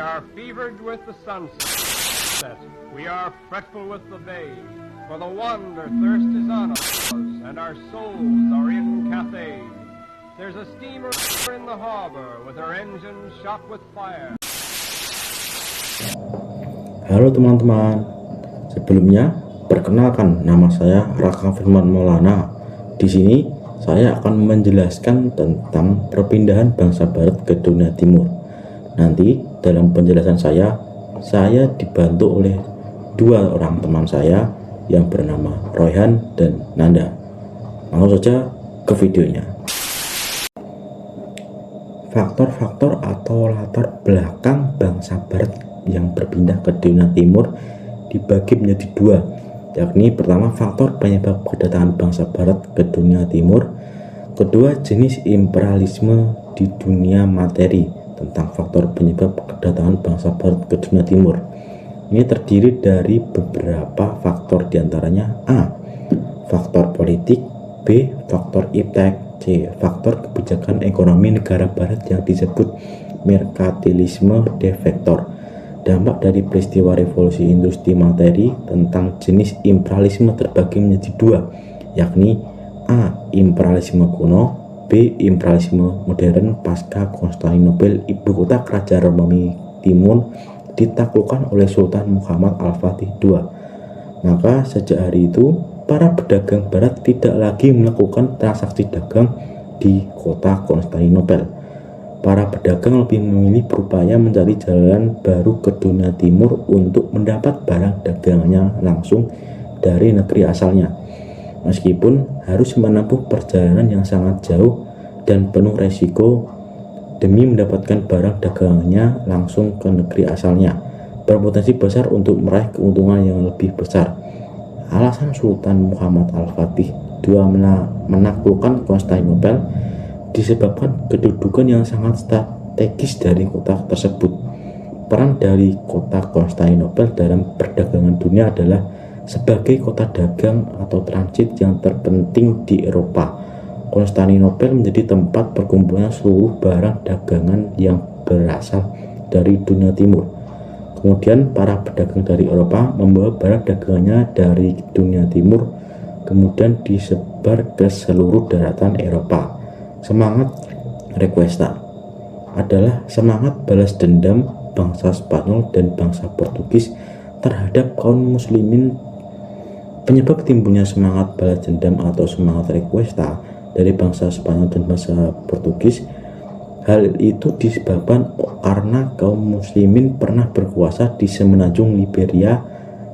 are fevered with the sunset. We are fretful with the bay. For the wander thirst is on us, and our souls are in Cathay. There's a steamer in the harbor with her engine shot with fire. Halo teman-teman, sebelumnya perkenalkan nama saya Raka Firman Maulana. Di sini saya akan menjelaskan tentang perpindahan bangsa Barat ke dunia Timur. Nanti dalam penjelasan saya dibantu oleh dua orang teman saya yang bernama Royhan dan Nanda. Langsung saja ke videonya. Faktor-faktor atau latar belakang bangsa Barat yang berpindah ke dunia Timur dibagi menjadi dua, yakni pertama faktor penyebab kedatangan bangsa Barat ke dunia Timur, kedua jenis imperialisme di dunia materi. Tentang faktor penyebab kedatangan bangsa Barat ke dunia Timur, ini terdiri dari beberapa faktor, diantaranya A. faktor politik, B. faktor iptek, C. faktor kebijakan ekonomi negara Barat yang disebut merkantilisme de facto. Dampak dari peristiwa revolusi industri materi tentang jenis imperialisme terbagi menjadi dua, yakni A. imperialisme kuno, B. imperialisme modern pasca Konstantinopel, ibu kota kerajaan Romawi Timur, ditaklukkan oleh Sultan Muhammad Al-Fatih II. Maka sejak hari itu para pedagang Barat tidak lagi melakukan transaksi dagang di kota Konstantinopel. Para pedagang lebih memilih berupaya mencari jalan baru ke dunia Timur untuk mendapat barang dagangannya langsung dari negeri asalnya, meskipun harus menempuh perjalanan yang sangat jauh dan penuh resiko demi mendapatkan barang dagangannya langsung ke negeri asalnya, berpotensi besar untuk meraih keuntungan yang lebih besar. Alasan Sultan Muhammad Al-Fatih II menaklukkan Konstantinopel disebabkan kedudukan yang sangat strategis dari kota tersebut. Peran dari kota Konstantinopel dalam perdagangan dunia adalah sebagai kota dagang atau transit yang terpenting di Eropa. Konstantinopel menjadi tempat perkumpulan seluruh barang dagangan yang berasal dari dunia timur. Kemudian para pedagang dari Eropa membawa barang dagangannya dari dunia timur, kemudian disebar ke seluruh daratan Eropa. Semangat Reconquista adalah semangat balas dendam bangsa Spanyol dan bangsa Portugis terhadap kaum muslimin. Penyebab timbulnya semangat balas dendam atau semangat Reconquista dari bangsa Spanyol dan bangsa Portugis, hal itu disebabkan karena kaum muslimin pernah berkuasa di semenanjung Liberia,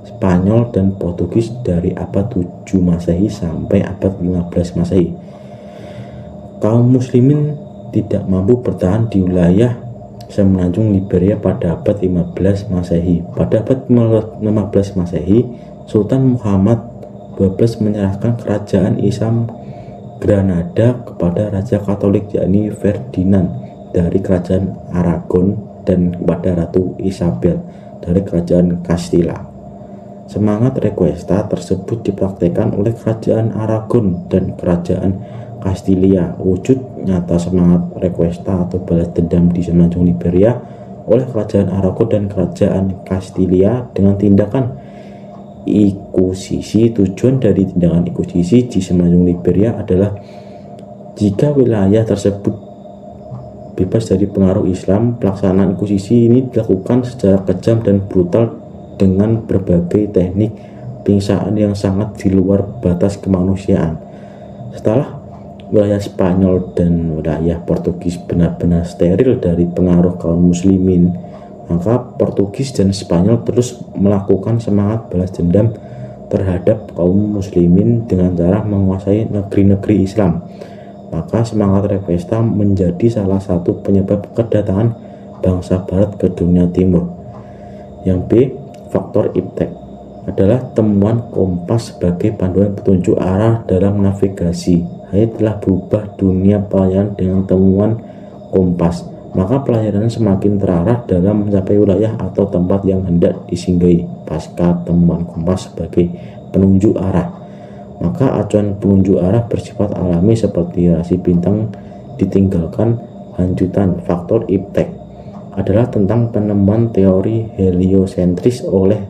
Spanyol dan Portugis dari abad 7 Masehi sampai abad 15 Masehi. Kaum muslimin tidak mampu bertahan di wilayah semenanjung Liberia pada abad 15 Masehi. Pada abad 15 Masehi, Sultan Muhammad XII menyerahkan kerajaan Islam Granada kepada Raja Katolik yakni Ferdinand dari kerajaan Aragon dan kepada Ratu Isabel dari kerajaan Castilla. Semangat Reconquista tersebut dipraktikkan oleh kerajaan Aragon dan kerajaan Castilla. Wujud nyata semangat Reconquista atau balas dendam di semenanjung Liberia oleh kerajaan Aragon dan kerajaan Castilla dengan tindakan ekuisisi. Tujuan dari tindakan ekuisisi di semenanjung Liberia adalah jika wilayah tersebut bebas dari pengaruh Islam, pelaksanaan ekuisisi ini dilakukan secara kejam dan brutal dengan berbagai teknik penyiksaan yang sangat di luar batas kemanusiaan. Setelah wilayah Spanyol dan wilayah Portugis benar-benar steril dari pengaruh kaum muslimin, maka Portugis dan Spanyol terus melakukan semangat balas dendam terhadap kaum muslimin dengan cara menguasai negeri-negeri Islam. Maka semangat Reconquista menjadi salah satu penyebab kedatangan bangsa Barat ke dunia Timur. Yang B, faktor iptek adalah temuan kompas sebagai panduan petunjuk arah dalam navigasi. Hanya telah berubah dunia pelayaran dengan temuan kompas, maka pelayaran semakin terarah dalam mencapai wilayah atau tempat yang hendak disinggahi. Pasca temuan kompas sebagai penunjuk arah, maka acuan penunjuk arah bersifat alami seperti rasi bintang ditinggalkan. Lanjutan faktor iptek adalah tentang penemuan teori heliosentris oleh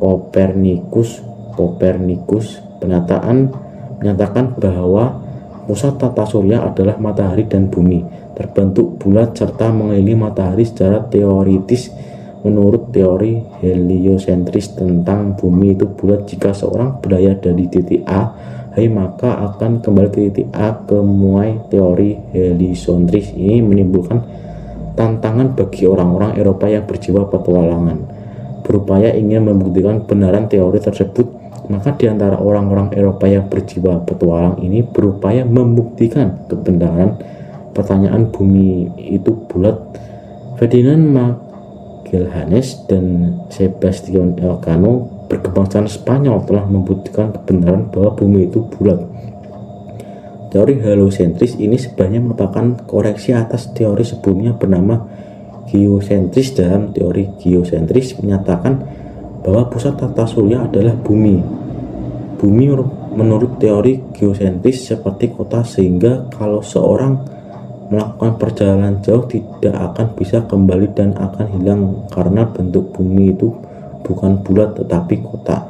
Kopernikus. Kopernikus menyatakan bahwa pusat tata surya adalah matahari dan bumi, terbentuk bulat serta mengelilingi matahari secara teoritis. Menurut teori heliosentris tentang bumi itu bulat, jika seorang berlayar dari titik A, maka akan kembali ke titik A kemuai. Teori heliosentris ini menimbulkan tantangan bagi orang-orang Eropa yang berjiwa petualangan, berupaya ingin membuktikan kebenaran teori tersebut. Maka di antara orang-orang Eropa yang berjiwa petualang ini berupaya membuktikan kebenaran pertanyaan bumi itu bulat. Ferdinand Magalhanes dan Sebastian Elcano, berkebangsaan Spanyol, telah membuktikan kebenaran bahwa bumi itu bulat. Teori heliosentris ini sebenarnya merupakan koreksi atas teori sebelumnya bernama geosentris. Dalam teori geosentris menyatakan bahwa pusat tata surya adalah bumi. Bumi menurut teori geosentris seperti kota, sehingga kalau seorang melakukan perjalanan jauh tidak akan bisa kembali dan akan hilang karena bentuk bumi itu bukan bulat tetapi kota.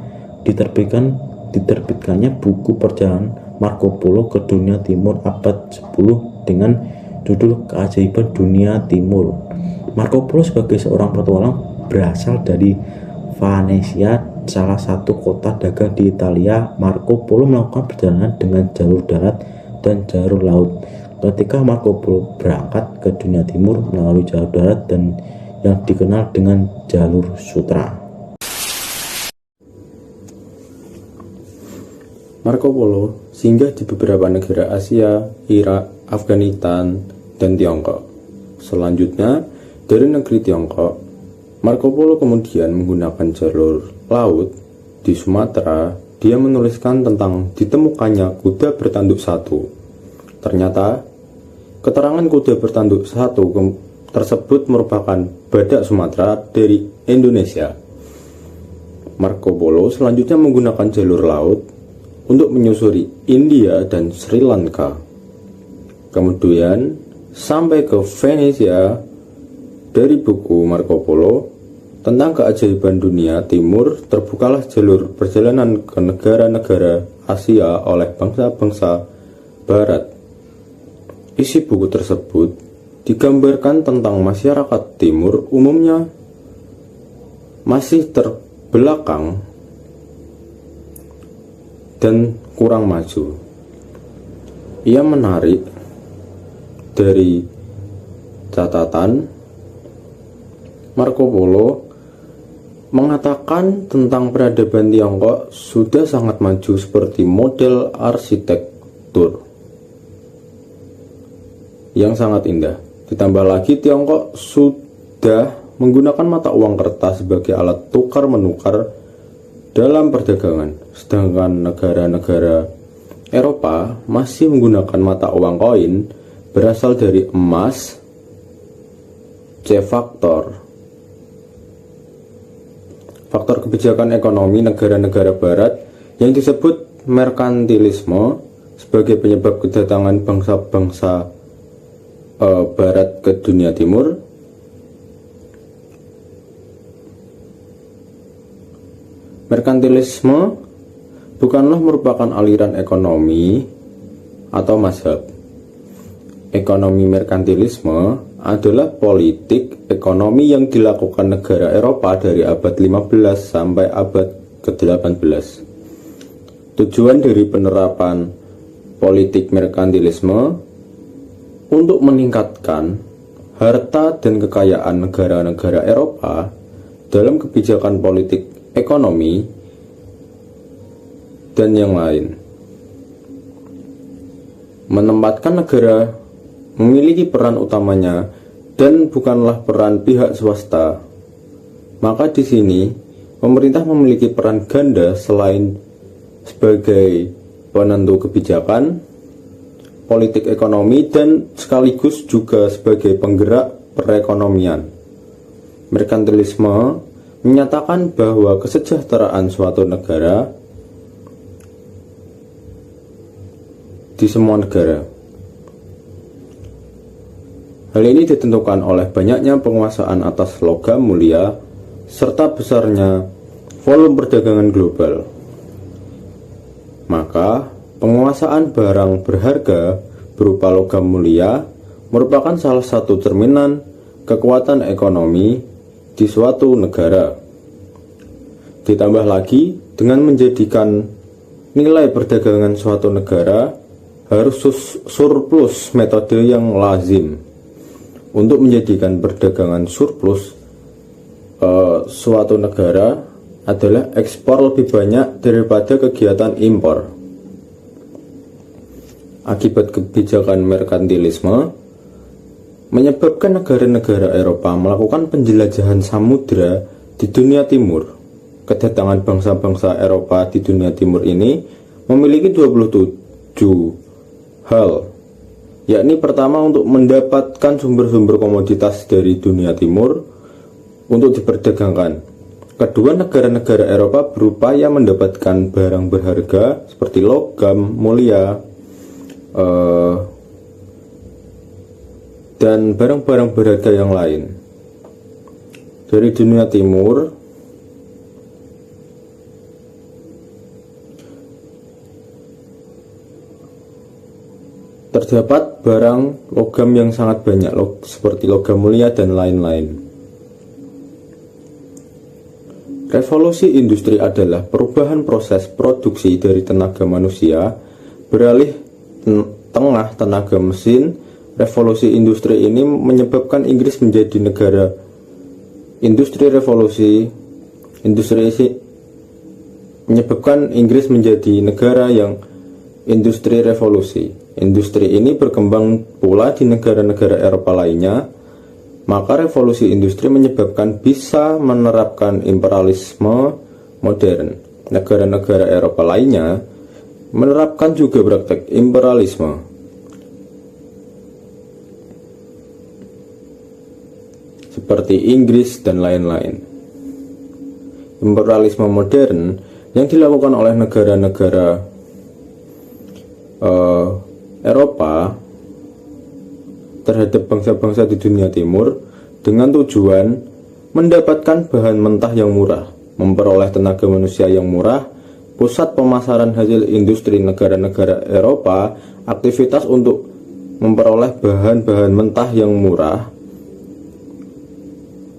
Diterbitkannya buku perjalanan Marco Polo ke dunia timur abad 10 dengan judul Keajaiban Dunia Timur. Marco Polo sebagai seorang petualang berasal dari Venesia, salah satu kota dagang di Italia. Marco Polo melakukan perjalanan dengan jalur darat dan jalur laut. Ketika Marco Polo berangkat ke dunia timur melalui jalur darat dan yang dikenal dengan jalur sutra. Marco Polo singgah di beberapa negara Asia, Irak, Afghanistan, dan Tiongkok. Selanjutnya, dari negeri Tiongkok, Marco Polo kemudian menggunakan jalur laut di Sumatera. Dia menuliskan tentang ditemukannya kuda bertanduk satu. Ternyata, keterangan kuda bertanduk satu tersebut merupakan badak Sumatera dari Indonesia. Marco Polo selanjutnya menggunakan jalur laut untuk menyusuri India dan Sri Lanka. Kemudian sampai ke Venesia. Dari buku Marco Polo tentang keajaiban dunia timur, terbukalah jalur perjalanan ke negara-negara Asia oleh bangsa-bangsa Barat. Isi buku tersebut digambarkan tentang masyarakat timur umumnya masih terbelakang dan kurang maju. Ia menarik dari catatan Marco Polo mengatakan tentang peradaban Tiongkok sudah sangat maju seperti model arsitektur yang sangat indah. Ditambah lagi Tiongkok sudah menggunakan mata uang kertas sebagai alat tukar menukar dalam perdagangan, sedangkan negara-negara Eropa masih menggunakan mata uang koin berasal dari emas C faktor. Faktor kebijakan ekonomi negara-negara barat yang disebut merkantilisme sebagai penyebab kedatangan bangsa-bangsa barat ke dunia timur. Merkantilisme bukanlah merupakan aliran ekonomi atau mazhab. Ekonomi merkantilisme adalah politik ekonomi yang dilakukan negara Eropa dari abad 15 sampai abad ke-18. Tujuan dari penerapan politik merkantilisme untuk meningkatkan harta dan kekayaan negara-negara Eropa dalam kebijakan politik ekonomi dan yang lain. Menempatkan negara memiliki peran utamanya dan bukanlah peran pihak swasta. Maka di sini pemerintah memiliki peran ganda selain sebagai penentu kebijakan, politik ekonomi, dan sekaligus juga sebagai penggerak perekonomian. Merkantilisme menyatakan bahwa kesejahteraan suatu negara di semua negara Hal ini ditentukan oleh banyaknya penguasaan atas logam mulia serta besarnya volume perdagangan global. Maka, penguasaan barang berharga berupa logam mulia merupakan salah satu cerminan kekuatan ekonomi di suatu negara. Ditambah lagi dengan menjadikan nilai perdagangan suatu negara harus surplus, metode yang lazim untuk menjadikan perdagangan surplus suatu negara adalah ekspor lebih banyak daripada kegiatan impor. Akibat kebijakan merkantilisme menyebabkan negara-negara Eropa melakukan penjelajahan samudra di dunia timur. Kedatangan bangsa-bangsa Eropa di dunia timur ini memiliki 27 hal, yakni pertama untuk mendapatkan sumber-sumber komoditas dari dunia timur untuk diperdagangkan. Kedua, negara-negara Eropa berupaya mendapatkan barang berharga seperti logam mulia dan barang-barang berharga yang lain dari dunia timur. Terdapat barang logam yang sangat banyak, seperti logam mulia dan lain-lain. Revolusi industri adalah perubahan proses produksi dari tenaga manusia beralih tengah tenaga mesin. Revolusi industri ini menyebabkan Inggris menjadi negara industri. Menyebabkan Inggris menjadi negara yang industri revolusi. Industri ini berkembang pula di negara-negara Eropa lainnya. Maka revolusi industri menyebabkan bisa menerapkan imperialisme modern. Negara-negara Eropa lainnya menerapkan juga praktek imperialisme. Seperti Inggris dan lain-lain. Imperialisme modern yang dilakukan oleh negara-negara Eropa terhadap bangsa-bangsa di dunia timur dengan tujuan mendapatkan bahan mentah yang murah, memperoleh tenaga manusia yang murah, pusat pemasaran hasil industri negara-negara Eropa, aktivitas untuk memperoleh bahan-bahan mentah yang murah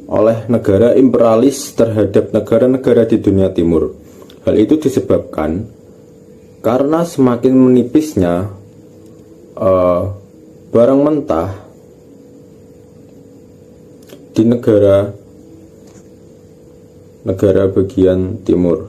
oleh negara imperialis terhadap negara-negara di dunia timur. Hal itu disebabkan karena semakin menipisnya barang mentah di negara bagian timur.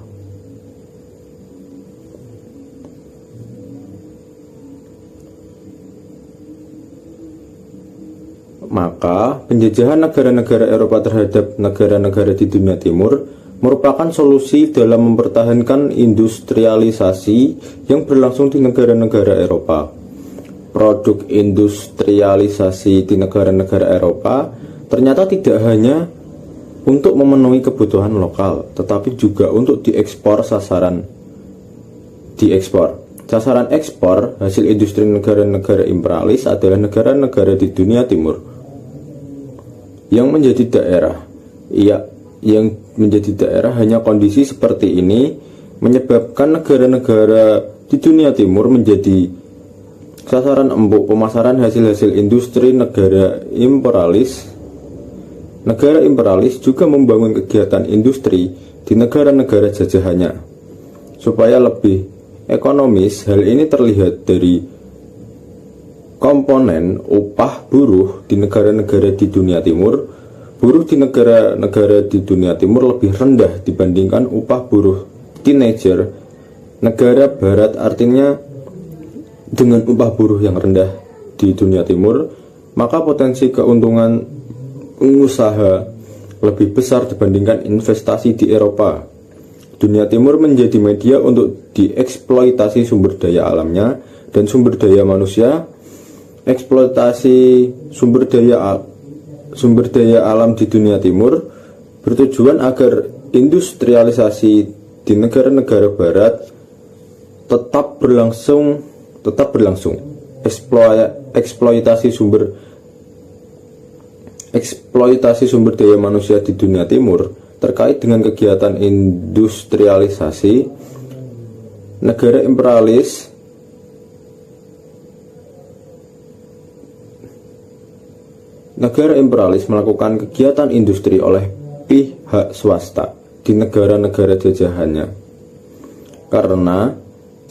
Maka penjajahan negara-negara Eropa terhadap negara-negara di dunia timur merupakan solusi dalam mempertahankan industrialisasi yang berlangsung di negara-negara Eropa. Produk industrialisasi di negara-negara Eropa ternyata tidak hanya untuk memenuhi kebutuhan lokal, tetapi juga untuk diekspor. Sasaran ekspor hasil industri negara-negara imperialis adalah negara-negara di dunia timur yang menjadi daerah. Hanya kondisi seperti ini menyebabkan negara-negara di dunia timur menjadi sasaran empuk pemasaran hasil-hasil industri negara imperialis. Negara imperialis juga membangun kegiatan industri di negara-negara jajahannya supaya lebih ekonomis. Hal ini terlihat dari komponen upah buruh di negara-negara di dunia timur. Buruh di negara-negara di dunia timur lebih rendah dibandingkan upah buruh teenager negara barat. Artinya dengan upah buruh yang rendah di dunia timur, maka potensi keuntungan pengusaha lebih besar dibandingkan investasi di Eropa. Dunia timur menjadi media untuk dieksploitasi sumber daya alamnya dan sumber daya manusia. Eksploitasi sumber daya alam di dunia timur bertujuan agar industrialisasi di negara-negara barat tetap berlangsung. Eksploitasi sumber eksploitasi sumber daya manusia di dunia timur terkait dengan kegiatan industrialisasi, negara imperialis melakukan kegiatan industri oleh pihak swasta di negara-negara jajahannya karena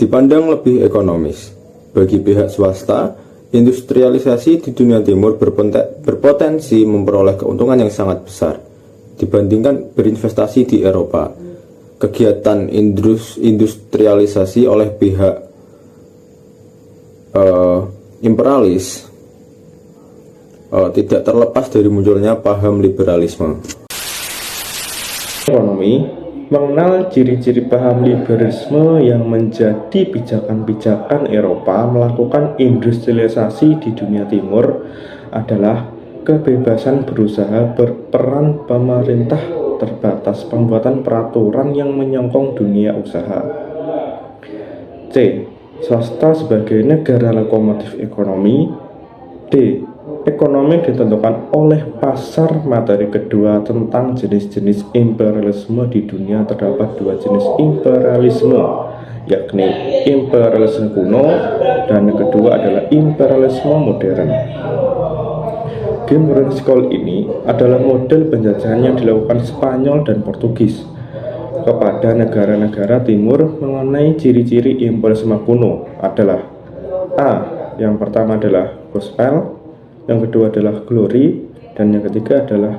dipandang lebih ekonomis. Bagi pihak swasta, industrialisasi di dunia timur berpotensi memperoleh keuntungan yang sangat besar dibandingkan berinvestasi di Eropa. Kegiatan industrialisasi oleh pihak imperialis tidak terlepas dari munculnya paham liberalisme. Ekonomi mengenal ciri-ciri paham liberalisme yang menjadi pijakan-pijakan Eropa melakukan industrialisasi di dunia timur adalah kebebasan berusaha, berperan pemerintah terbatas, pembuatan peraturan yang menyokong dunia usaha. C. Swasta sebagai negara lokomotif ekonomi. D. Ekonomi ditentukan oleh pasar. Materi kedua tentang jenis-jenis imperialisme. Di dunia terdapat dua jenis imperialisme, yakni imperialisme kuno dan yang kedua adalah imperialisme modern. Game Modern School ini adalah model penjajahan yang dilakukan Spanyol dan Portugis kepada negara-negara timur. Mengenai ciri-ciri imperialisme kuno adalah A. Yang pertama adalah gospel, yang kedua adalah glory, dan yang ketiga adalah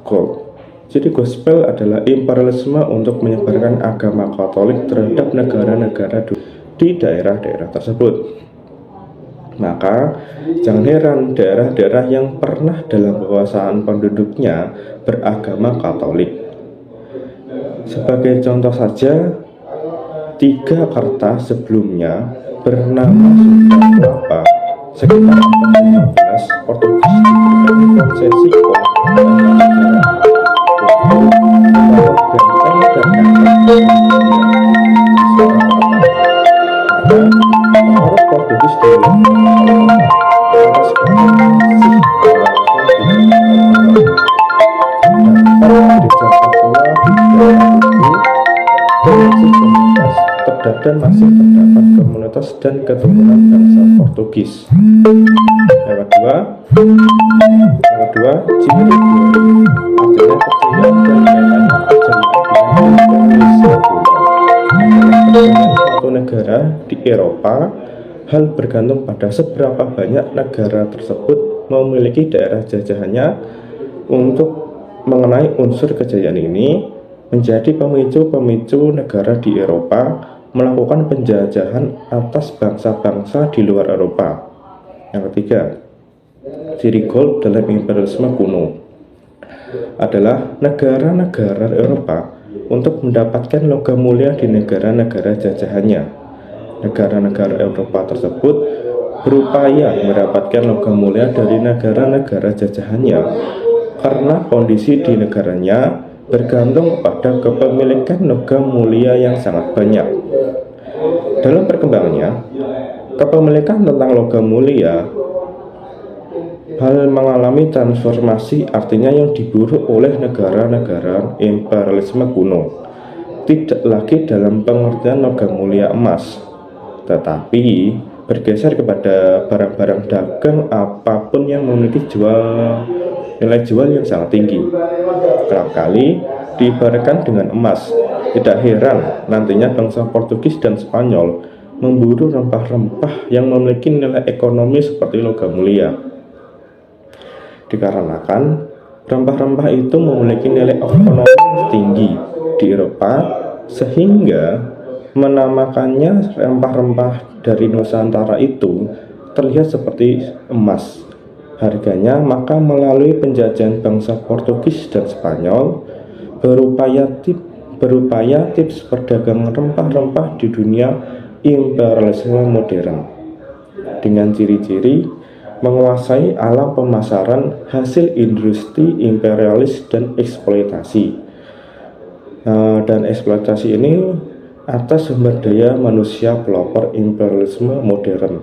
gold. Jadi gospel adalah imperialisme untuk menyebarkan agama Katolik terhadap negara-negara di daerah-daerah tersebut. Maka jangan heran daerah-daerah yang pernah dalam kekuasaan penduduknya beragama Katolik. Sebagai contoh saja, 3 kertas sebelumnya bernama Sunda Kelapa sekitar abad 15 Portugis diberikan konsesi oleh negara menurut Portugis dan masih terdapat komunitas dan keturunan bangsa Portugis. Yang kedua, ciri glory artinya kejayaan dan kaitannya kejayaan dengan Indonesia kuno. Suatu negara di Eropa, hal bergantung pada seberapa banyak negara tersebut memiliki daerah jajahannya. Untuk mengenai unsur kejayaan ini menjadi pemicu negara di Eropa melakukan penjajahan atas bangsa-bangsa di luar Eropa. Yang ketiga, ciri gold dalam imperialisme kuno adalah negara-negara Eropa untuk mendapatkan logam mulia di negara-negara jajahannya. Negara-negara Eropa tersebut berupaya mendapatkan logam mulia dari negara-negara jajahannya karena kondisi di negaranya bergantung pada kepemilikan logam mulia yang sangat banyak. Dalam perkembangannya, kepemilikan tentang logam mulia hal mengalami transformasi, artinya yang diburu oleh negara-negara imperialisme kuno tidak lagi dalam pengertian logam mulia emas, tetapi bergeser kepada barang-barang dagang apapun yang memiliki nilai jual yang sangat tinggi. Kerap kali diibaratkan dengan emas. Tidak heran nantinya bangsa Portugis dan Spanyol memburu rempah-rempah yang memiliki nilai ekonomi seperti logam mulia, dikarenakan rempah-rempah itu memiliki nilai ekonomi tinggi di Eropa, sehingga menamakannya rempah-rempah dari Nusantara itu terlihat seperti emas harganya. Maka melalui penjajahan bangsa Portugis dan Spanyol berupaya tips perdagangan rempah-rempah di dunia imperialisme modern dengan ciri-ciri menguasai alam pemasaran hasil industri imperialis dan eksploitasi. Dan eksploitasi ini atas sumber daya manusia. Pelopor imperialisme modern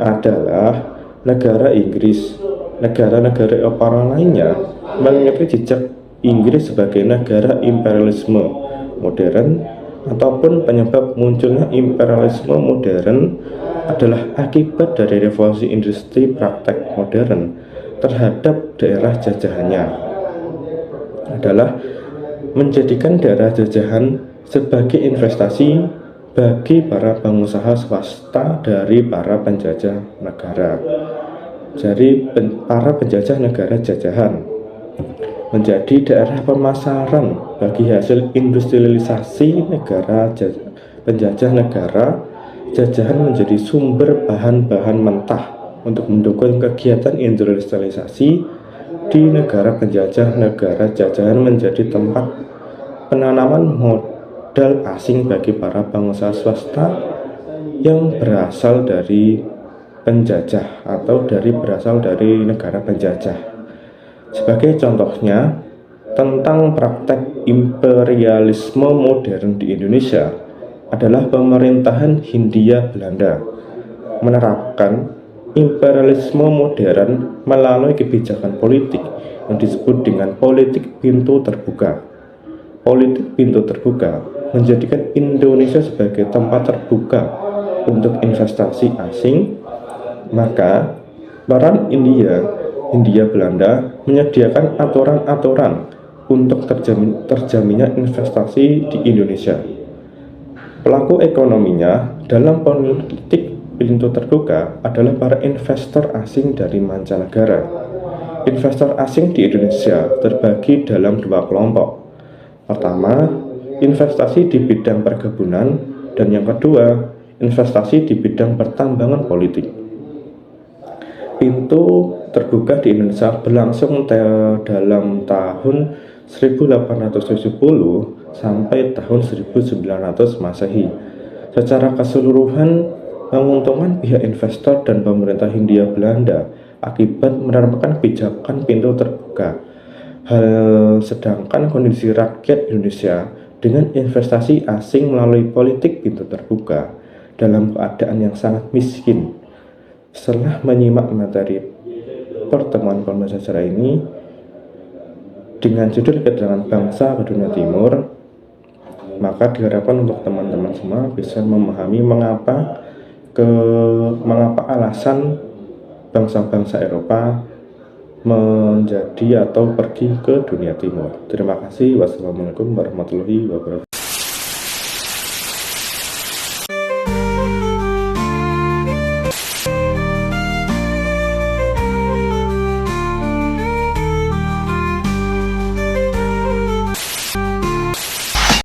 adalah negara Inggris, negara-negara Eropa lainnya mengikuti jejak Inggris sebagai negara imperialisme modern, ataupun penyebab munculnya imperialisme modern adalah akibat dari revolusi industri praktek modern terhadap daerah jajahannya, adalah menjadikan daerah jajahan sebagai investasi bagi para pengusaha swasta dari para penjajah negara. Jadi para penjajah negara jajahan menjadi daerah pemasaran bagi hasil industrialisasi negara penjajah negara jajahan, menjadi sumber bahan-bahan mentah untuk mendukung kegiatan industrialisasi di negara penjajah negara jajahan, menjadi tempat penanaman modal asing bagi para pengusaha swasta yang berasal dari penjajah atau berasal dari negara penjajah. Sebagai contohnya, tentang praktek imperialisme modern di Indonesia adalah pemerintahan Hindia Belanda menerapkan imperialisme modern melalui kebijakan politik yang disebut dengan politik pintu terbuka. Politik pintu terbuka menjadikan Indonesia sebagai tempat terbuka untuk investasi asing, maka peran Hindia Belanda menyediakan aturan-aturan untuk terjaminnya investasi di Indonesia. Pelaku ekonominya dalam politik pintu terbuka adalah para investor asing dari mancanegara. Investor asing di Indonesia terbagi dalam dua kelompok. Pertama, investasi di bidang perkebunan, dan yang kedua, investasi di bidang pertambangan politik. Pintu terbuka di Indonesia berlangsung dalam tahun 1870 sampai tahun 1900 Masehi. Secara keseluruhan menguntungkan pihak investor dan pemerintah Hindia Belanda akibat menerapkan kebijakan pintu terbuka. Sedangkan kondisi rakyat Indonesia dengan investasi asing melalui politik pintu terbuka dalam keadaan yang sangat miskin. Setelah menyimak materi pertemuan pembelajaran ini dengan judul kedatangan bangsa ke dunia timur, maka diharapkan untuk teman-teman semua bisa memahami mengapa alasan bangsa-bangsa Eropa menjadi atau pergi ke dunia timur. Terima kasih. Wassalamualaikum warahmatullahi wabarakatuh.